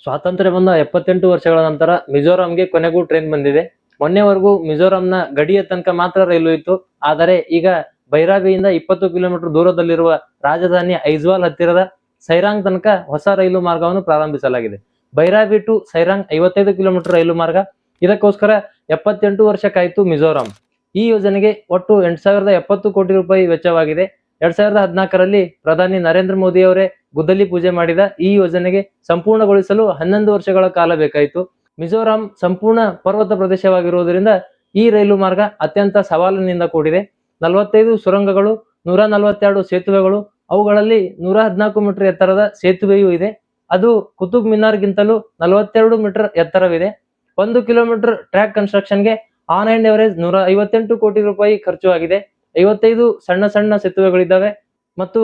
ಸ್ವಾತಂತ್ರ್ಯ ಬಂದ 78 ವರ್ಷಗಳ ನಂತರ ಮಿಜೋರಾಂಗೆ ಕೊನೆಗೂ ಟ್ರೈನ್ ಬಂದಿದೆ. ಮೊನ್ನೆವರೆಗೂ ಮಿಜೋರಾಂನ ಗಡಿಯ ತನಕ ಮಾತ್ರ ರೈಲು ಇತ್ತು. ಆದರೆ ಈಗ ಬೈರಾಬಿಯಿಂದ 20 ಕಿಲೋಮೀಟರ್ ದೂರದಲ್ಲಿರುವ ರಾಜಧಾನಿ ಐಜ್ವಾಲ್ ಹತ್ತಿರದ ಸೈರಾಂಗ್ ತನಕ ಹೊಸ ರೈಲು ಮಾರ್ಗವನ್ನು ಪ್ರಾರಂಭಿಸಲಾಗಿದೆ. ಬೈರಾಬಿ ಟು ಸೈರಾಂಗ್ 55 ಕಿಲೋಮೀಟರ್ ರೈಲು ಮಾರ್ಗ. ಇದಕ್ಕೋಸ್ಕರ 78 ವರ್ಷ ಕಾಯಿತು ಮಿಜೋರಾಂ. ಈ ಯೋಜನೆಗೆ ಒಟ್ಟು 8,070 ಕೋಟಿ ರೂಪಾಯಿ ವೆಚ್ಚವಾಗಿದೆ. 2014ರಲ್ಲಿ ಪ್ರಧಾನಿ ನರೇಂದ್ರ ಮೋದಿ ಅವರೇ ಗುದ್ದಲಿ ಪೂಜೆ ಮಾಡಿದ ಈ ಯೋಜನೆಗೆ ಸಂಪೂರ್ಣಗೊಳಿಸಲು 11 ವರ್ಷಗಳ ಕಾಲ ಬೇಕಾಯಿತು. ಮಿಜೋರಾಂ ಸಂಪೂರ್ಣ ಪರ್ವತ ಪ್ರದೇಶವಾಗಿರುವುದರಿಂದ ಈ ರೈಲು ಮಾರ್ಗ ಅತ್ಯಂತ ಸವಾಲಿನಿಂದ ಕೂಡಿದೆ. 45 ಸುರಂಗಗಳು, 142 ಸೇತುವೆಗಳು, ಅವುಗಳಲ್ಲಿ 114 ಮೀಟರ್ ಎತ್ತರದ ಸೇತುವೆಯೂ ಇದೆ. ಅದು ಕುತುಬ್ ಮಿನಾರ್ಗಿಂತಲೂ 42 ಮೀಟರ್ ಎತ್ತರವಿದೆ. 1 ಕಿಲೋಮೀಟರ್ ಟ್ರ್ಯಾಕ್ ಕನ್ಸ್ಟ್ರಕ್ಷನ್ಗೆ ಆನ್ ಅಂಡ್ ಎವರೇಜ್ 158 ಕೋಟಿ ರೂಪಾಯಿ ಖರ್ಚು ಆಗಿದೆ. 55 ಸಣ್ಣ ಸಣ್ಣ ಸೇತುವೆಗಳಿದ್ದಾವೆ ಮತ್ತು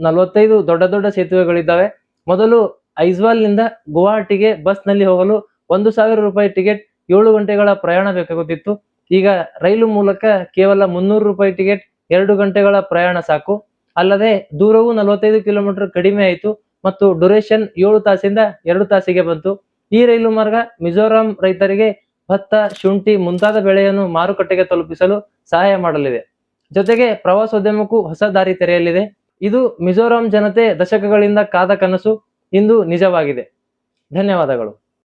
45 ದೊಡ್ಡ ದೊಡ್ಡ ಸೇತುವೆಗಳಿದ್ದಾವೆ. ಮೊದಲು ಐಜ್ವಾಲ್ ನಿಂದ ಗುವಾಹಟಿಗೆ ಬಸ್ ನಲ್ಲಿ ಹೋಗಲು 1,000 ರೂಪಾಯಿ ಟಿಕೆಟ್, 7 ಗಂಟೆಗಳ ಪ್ರಯಾಣ ಬೇಕಾಗುತ್ತಿತ್ತು. ಈಗ ರೈಲು ಮೂಲಕ ಕೇವಲ 300 ರೂಪಾಯಿ ಟಿಕೆಟ್, 2 ಗಂಟೆಗಳ ಪ್ರಯಾಣ ಸಾಕು. ಅಲ್ಲದೆ ದೂರವು 45 ಕಿಲೋಮೀಟರ್ ಕಡಿಮೆ ಆಯಿತು ಮತ್ತು ಡ್ಯೂರೇಷನ್ 7 ತಾಸಿಂದ 2 ತಾಸಿಗೆ ಬಂತು. ಈ ರೈಲು ಮಾರ್ಗ ಮಿಜೋರಾಂ ರೈತರಿಗೆ ಭತ್ತ, ಶುಂಠಿ ಮುಂತಾದ ಬೆಳೆಯನ್ನು ಮಾರುಕಟ್ಟೆಗೆ ತಲುಪಿಸಲು ಸಹಾಯ ಮಾಡಲಿದೆ. ಜೊತೆಗೆ ಪ್ರವಾಸೋದ್ಯಮಕ್ಕೂ ಹೊಸ ದಾರಿ ತೆರೆಯಲಿದೆ. ಇದು ಮಿಜೋರಾಂ ಜನತೆ ದಶಕಗಳಿಂದ ಕಾದ ಕನಸು ಇಂದು ನಿಜವಾಗಿದೆ. ಧನ್ಯವಾದಗಳು.